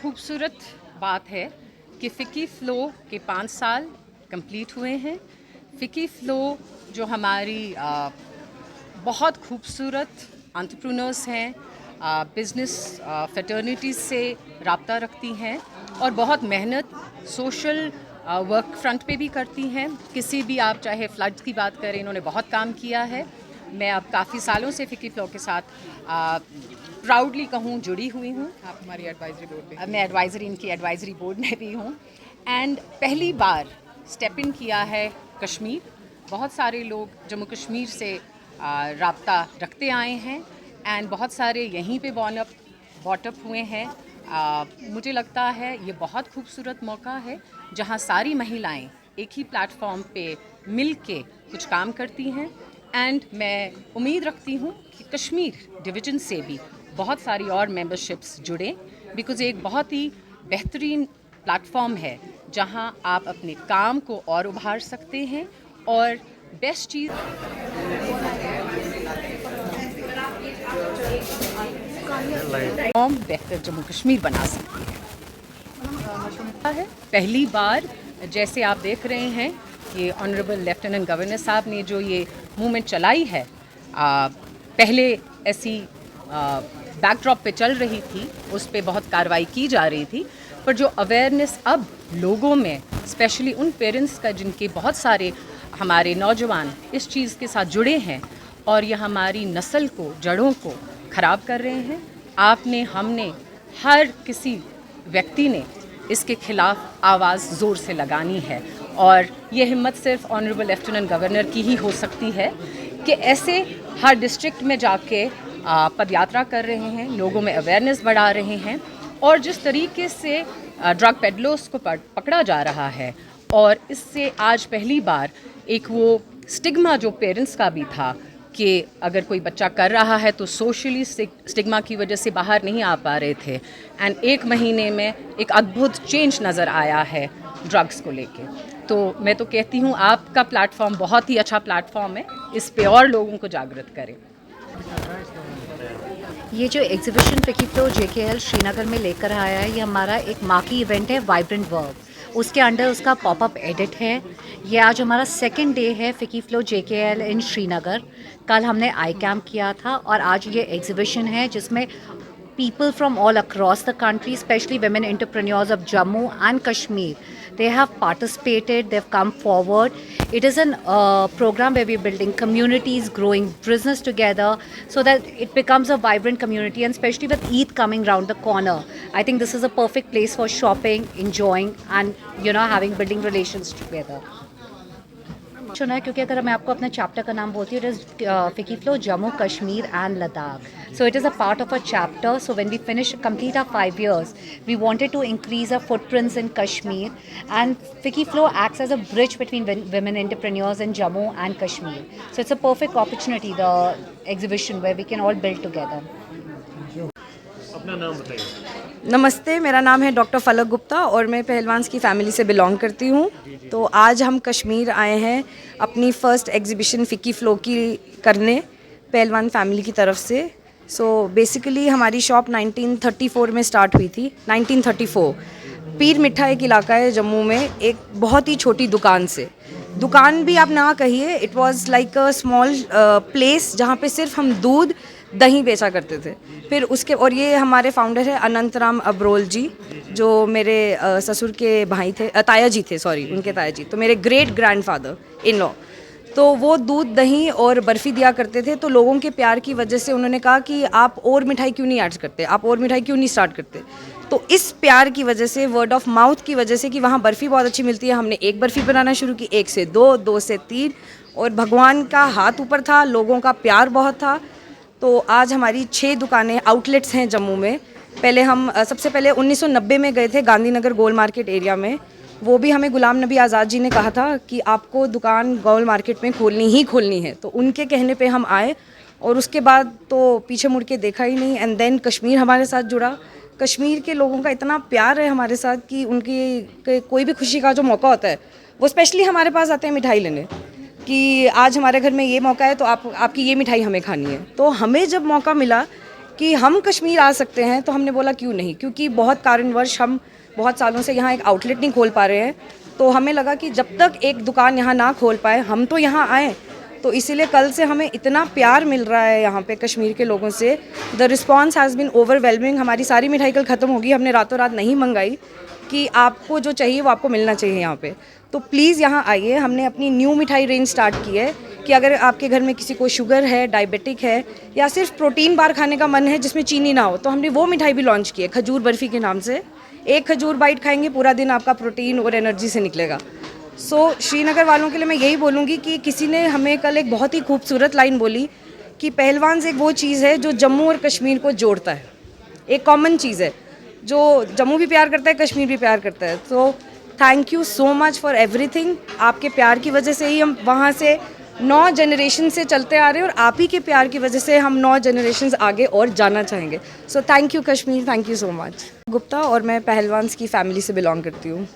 खूबसूरत बात है कि फ़िकी फ़्लो के 5 साल कंप्लीट हुए हैं। फ़िकी फ़्लो जो हमारी बहुत खूबसूरत एंटरप्रेन्योर्स हैं, बिज़नेस फ़्रेटर्निटीज़ से राब्ता रखती हैं और बहुत मेहनत सोशल वर्क फ्रंट पे भी करती हैं। किसी भी आप चाहे फ्लड्स की बात करें, इन्होंने बहुत काम किया है। मैं अब काफ़ी सालों से फ़िकी फ़्लो के साथ प्राउडली कहूँ जुड़ी हुई हूँ। आप हमारी एडवाइजरी बोर्ड में। मैं एडवाइज़री इनकी एडवाइज़री बोर्ड में भी हूँ एंड पहली बार स्टेप इन किया है कश्मीर। बहुत सारे लोग जम्मू कश्मीर से राब्ता रखते आए हैं एंड बहुत सारे यहीं पे बॉटअप हुए हैं। मुझे लगता है ये बहुत खूबसूरत मौका है जहाँ सारी महिलाएं एक ही प्लेटफॉर्म पे मिल के कुछ काम करती हैं एंड मैं उम्मीद रखती हूँ कि कश्मीर डिवीज़न से भी बहुत सारी और मेंबरशिप्स जुड़ें बिकॉज़ एक बहुत ही बेहतरीन प्लेटफॉर्म है जहां आप अपने काम को और उभार सकते हैं और बेस्ट चीज़ बेहतर जम्मू कश्मीर बना सकती है। पहली बार जैसे आप देख रहे हैं ये ऑनरेबल लेफ्टिनेंट गवर्नर साहब ने जो ये मूवमेंट चलाई है, पहले ऐसी बैकड्रॉप पे चल रही थी, उस पे बहुत कार्रवाई की जा रही थी, पर जो अवेयरनेस अब लोगों में स्पेशली उन पेरेंट्स का जिनके बहुत सारे हमारे नौजवान इस चीज़ के साथ जुड़े हैं और ये हमारी नस्ल को जड़ों को ख़राब कर रहे हैं, आपने हमने हर किसी व्यक्ति ने इसके खिलाफ आवाज़ ज़ोर से लगानी है और ये हिम्मत सिर्फ ऑनरेबल लेफ्टिनेंट गवर्नर की ही हो सकती है कि ऐसे हर डिस्ट्रिक्ट में जाके पदयात्रा कर रहे हैं, लोगों में अवेयरनेस बढ़ा रहे हैं और जिस तरीके से ड्रग पेडलर्स को पकड़ा जा रहा है और इससे आज पहली बार एक वो स्टिग्मा जो पेरेंट्स का भी था कि अगर कोई बच्चा कर रहा है तो सोशली स्टिग्मा की वजह से बाहर नहीं आ पा रहे थे एंड 1 महीने में एक अद्भुत चेंज नज़र आया है ड्रग्स को लेके। तो मैं तो कहती हूँ आपका प्लेटफॉर्म बहुत ही अच्छा प्लेटफॉर्म है, इस पे और लोगों को जागृत करें। ये जो एग्जीबिशन फ़िकी फ़्लो JKL श्रीनगर में लेकर आया है, ये हमारा एक मार्की इवेंट है वाइब्रेंट वर्ल्ड, उसके अंडर उसका पॉपअप एडिट है। ये आज हमारा 2nd डे है फ़िकी फ़्लो JKL इन श्रीनगर। कल हमने आई कैम्प किया था और आज ये एग्जीबिशन है जिसमें people from all across the country, especially women entrepreneurs of Jammu and Kashmir, they have participated, they've come forward. It is a program where we're building communities, growing business together so that it becomes a vibrant community, and especially with Eid coming round the corner, I think this is a perfect place for shopping, enjoying and having building relations together. चुना है क्योंकि अगर मैं आपको अपने chapter का नाम बोलती हूँ, it is FICCI FLO Jammu Kashmir and Ladakh. So it is a part of a chapter. So when we complete our 5 years, we wanted to increase our footprints in Kashmir, and FICCI FLO acts as a bridge between women entrepreneurs in Jammu and Kashmir. So it's a perfect opportunity, the exhibition where we can all build together. अपना नाम बताइए। नमस्ते, मेरा नाम है doctor फलक गुप्ता और मैं पहलवान्स की फ़ैमिली से बिलोंग करती हूँ। तो आज हम कश्मीर आए हैं अपनी फ़र्स्ट एग्ज़िबिशन फ़िकी फ़्लो की करने पहलवान फैमिली की तरफ से। सो बेसिकली हमारी शॉप 1934 में स्टार्ट हुई थी। 1934 पीर मिठा एक इलाका है जम्मू में, एक बहुत ही छोटी दुकान से। दुकान भी आप ना कहिए, it was like a small place जहाँ पे सिर्फ हम दूध दही बेचा करते थे। फिर उसके और ये हमारे फाउंडर है अनंत राम अब्रोल जी, जो मेरे ससुर के भाई थे, ताया जी थे, सॉरी उनके ताया जी, तो मेरे ग्रेट ग्रैंडफादर इन लॉ। तो वो दूध दही और बर्फ़ी दिया करते थे। तो लोगों के प्यार की वजह से उन्होंने कहा कि आप और मिठाई क्यों नहीं ऐड करते, आप और मिठाई क्यों नहीं स्टार्ट करते। तो इस प्यार की वजह से, वर्ड ऑफ माउथ की वजह से कि वहाँ बर्फ़ी बहुत अच्छी मिलती है, हमने एक बर्फ़ी बनाना शुरू की, 1 से 2, 2 से 3, और भगवान का हाथ ऊपर था, लोगों का प्यार बहुत था। तो आज हमारी 6 दुकानें आउटलेट्स हैं जम्मू में। पहले हम सबसे पहले 1990 में गए थे गांधीनगर गोल मार्केट एरिया में। वो भी हमें गुलाम नबी आज़ाद जी ने कहा था कि आपको दुकान गोल मार्केट में खोलनी है। तो उनके कहने पे हम आए और उसके बाद तो पीछे मुड़ के देखा ही नहीं। एंड देन कश्मीर हमारे साथ जुड़ा। कश्मीर के लोगों का इतना प्यार है हमारे साथ कि उनकी कोई भी खुशी का जो मौका होता है वो स्पेशली हमारे पास आते हैं मिठाई लेने। कि आज हमारे घर में ये मौका है तो आपकी ये मिठाई हमें खानी है। तो हमें जब मौका मिला कि हम कश्मीर आ सकते हैं तो हमने बोला क्यों नहीं, क्योंकि बहुत कारणवश हम बहुत सालों से यहाँ एक आउटलेट नहीं खोल पा रहे हैं। तो हमें लगा कि जब तक एक दुकान यहाँ ना खोल पाए हम तो यहाँ आएँ। तो इसीलिए कल से हमें इतना प्यार मिल रहा है यहाँ पे कश्मीर के लोगों से। The response has been overwhelming. हमारी सारी मिठाई कल ख़त्म होगी, हमने रातों रात नहीं मंगाई कि आपको जो चाहिए वो आपको मिलना चाहिए यहाँ पे। तो प्लीज़ यहाँ आइए। हमने अपनी न्यू मिठाई रेंज स्टार्ट की है कि अगर आपके घर में किसी को शुगर है, डायबिटिक है या सिर्फ प्रोटीन बार खाने का मन है जिसमें चीनी ना हो, तो हमने वो मिठाई भी लॉन्च की है खजूर बर्फ़ी के नाम से। एक खजूर बाइट खाएंगे पूरा दिन आपका प्रोटीन और एनर्जी से निकलेगा। श्रीनगर वालों के लिए मैं यही बोलूँगी कि किसी ने हमें कल एक बहुत ही खूबसूरत लाइन बोली कि पहलवान एक वो चीज़ है जो जम्मू और कश्मीर को जोड़ता है। एक कॉमन चीज़ है जो जम्मू भी प्यार करता है, कश्मीर भी प्यार करता है। तो thank you so much for everything. आपके प्यार की वजह से ही हम वहाँ से 9 जनरेशन से चलते आ रहे हैं और आप ही के प्यार की वजह से हम 9 जनरेशन आगे और जाना चाहेंगे। So thank you Kashmir, thank you so much. Gupta और मैं पहलवान की फैमिली से बिलोंग करती हूँ।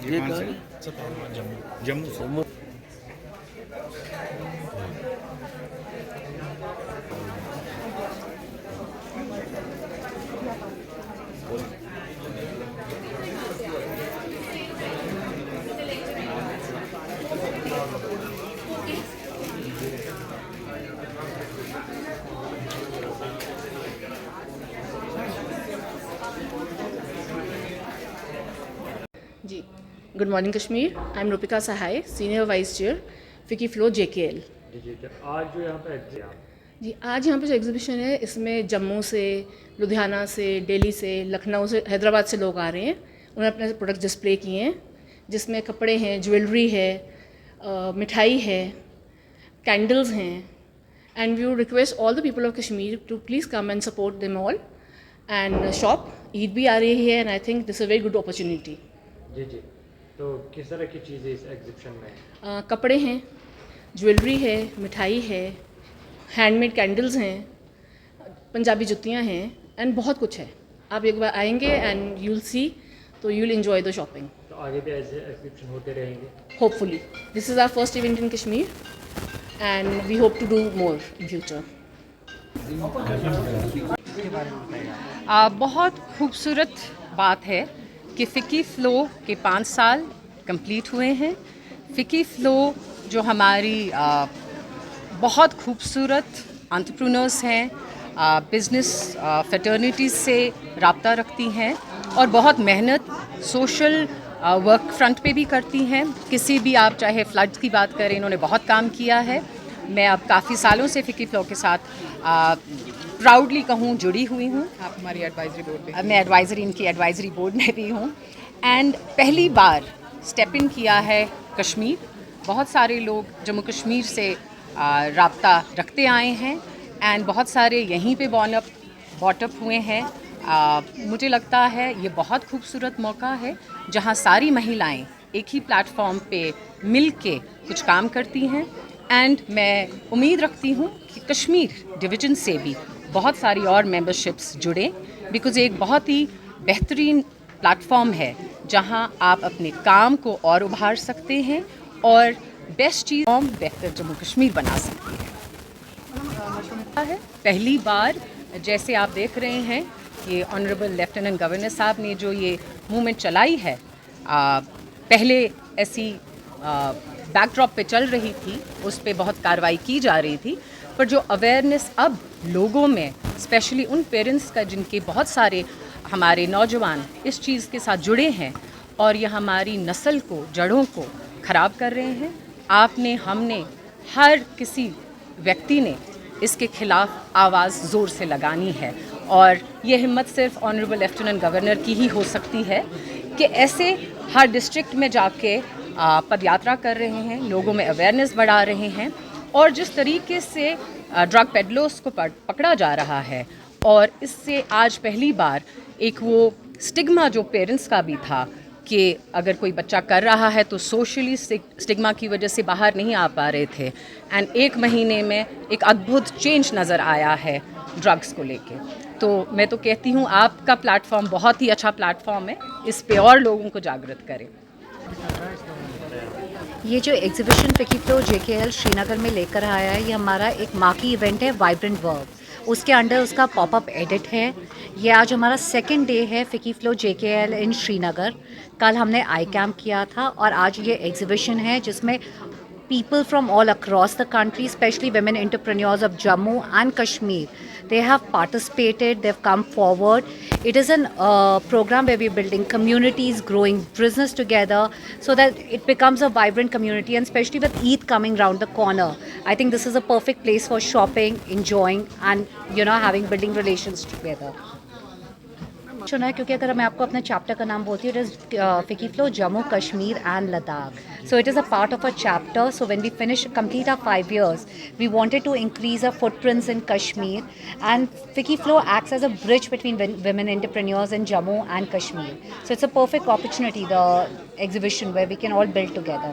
ये कहाँ से? जम्मू जम्मू। जी, good morning Kashmir. I am Rupika Sahay, senior vice chair FICCI FLO JKL। आज जो यहाँ पे जी, आज यहाँ पे जो एग्जीबिशन है इसमें जम्मू से, लुधियाना से, दिल्ली से, लखनऊ से, हैदराबाद से लोग आ रहे हैं। उन्होंने अपने प्रोडक्ट डिस्प्ले किए हैं जिसमें कपड़े हैं, ज्वेलरी है, मिठाई है, कैंडल्स हैं। And we would request all the people of Kashmir to please come and support them all and shop. Eid भी आ रही है and I think this a very good opportunity. जी जी, तो किस तरह की चीज़ें इस एग्जीबिशन में? कपड़े हैं, ज्वेलरी है, मिठाई है, हैंडमेड कैंडल्स हैं, पंजाबी जुतियाँ हैं एंड बहुत कुछ है। आप एक बार आएंगे एंड यू विल सी, तो you will enjoy the shopping. तो आगे भी ऐसे एग्जीबिशन होते रहेंगे hopefully. This is our first event in Kashmir and we hope to do more in future. बहुत खूबसूरत बात है कि फ़िकी फ़्लो के 5 साल कंप्लीट हुए हैं। फ़िकी फ़्लो जो हमारी बहुत खूबसूरत एंटरप्रेन्योर्स हैं, बिज़नेस फ्रेटर्निटीज़ से रब्ता रखती हैं और बहुत मेहनत सोशल वर्क फ्रंट पे भी करती हैं। किसी भी आप चाहे फ्लड्स की बात करें, इन्होंने बहुत काम किया है। मैं अब काफ़ी सालों से फ़िकी फ़्लो के साथ प्राउडली कहूँ जुड़ी हुई हूँ। आप हमारी एडवाइजरी बोर्ड पे? मैं एडवाइज़री, इनकी एडवाइज़री बोर्ड में भी हूँ। एंड पहली बार स्टेप इन किया है कश्मीर। बहुत सारे लोग जम्मू कश्मीर से राब्ता रखते आए हैं एंड बहुत सारे यहीं पे बॉटअप हुए हैं। मुझे लगता है ये बहुत खूबसूरत मौका है जहाँ सारी महिलाएं एक ही प्लेटफॉर्म पे मिल के कुछ काम करती हैं। एंड मैं उम्मीद रखती हूँ कि कश्मीर डिवीज़न से भी बहुत सारी और मेंबरशिप्स जुड़े, बिकॉज़ एक बहुत ही बेहतरीन प्लेटफॉर्म है जहां आप अपने काम को और उभार सकते हैं और बेस्ट चीज़ बेहतर जम्मू कश्मीर बना सकते हैं। पहली बार जैसे आप देख रहे हैं ये ऑनरेबल लेफ्टिनेंट गवर्नर साहब ने जो ये मूवमेंट चलाई है, पहले ऐसी बैकड्रॉप पे चल रही थी उस पे बहुत कार्रवाई की जा रही थी, पर जो अवेयरनेस अब लोगों में, स्पेशली उन पेरेंट्स का जिनके बहुत सारे हमारे नौजवान इस चीज़ के साथ जुड़े हैं और ये हमारी नस्ल को, जड़ों को ख़राब कर रहे हैं, आपने, हमने, हर किसी व्यक्ति ने इसके खिलाफ आवाज़ ज़ोर से लगानी है। और ये हिम्मत सिर्फ ऑनरेबल लेफ्टिनेंट गवर्नर की ही हो सकती है कि ऐसे हर डिस्ट्रिक्ट में जाके पदयात्रा कर रहे हैं, लोगों में अवेयरनेस बढ़ा रहे हैं। और जिस तरीके से ड्रग पेडलर्स को पकड़ा जा रहा है, और इससे आज पहली बार एक वो स्टिग्मा जो पेरेंट्स का भी था कि अगर कोई बच्चा कर रहा है तो सोशली स्टिग्मा की वजह से बाहर नहीं आ पा रहे थे, एंड 1 महीने में एक अद्भुत चेंज नज़र आया है ड्रग्स को लेके। तो मैं तो कहती हूँ आपका प्लेटफॉर्म बहुत ही अच्छा प्लेटफॉर्म है, इस पे और लोगों को जागृत करें। ये जो एग्जीबिशन फिकी फ्लो JKL श्रीनगर में लेकर आया है, ये हमारा एक मार्की इवेंट है वाइब्रेंट वर्ब, उसके अंडर उसका पॉपअप एडिट है। ये आज हमारा सेकंड डे है फिकी फ्लो JKL इन श्रीनगर। कल हमने आई कैम्प किया था और आज ये एग्जीबिशन है जिसमें people from all across the country, especially women entrepreneurs of Jammu and Kashmir, they have participated, they've come forward. It is a program where we're building communities, growing business together so that it becomes a vibrant community, and especially with Eid coming round the corner, I think this is a perfect place for shopping, enjoying and having building relations together. चुना है क्योंकि अगर मैं आपको अपने chapter का नाम बोलती हूँ, इट इज़ फिकी flow Jammu Kashmir and Ladakh. So it is a part of a chapter. So when we complete our 5 years, we wanted to increase our footprints in Kashmir, and Ficky Flow acts as a bridge between women entrepreneurs in Jammu and Kashmir. So it's a perfect opportunity, the exhibition, where we can all build together.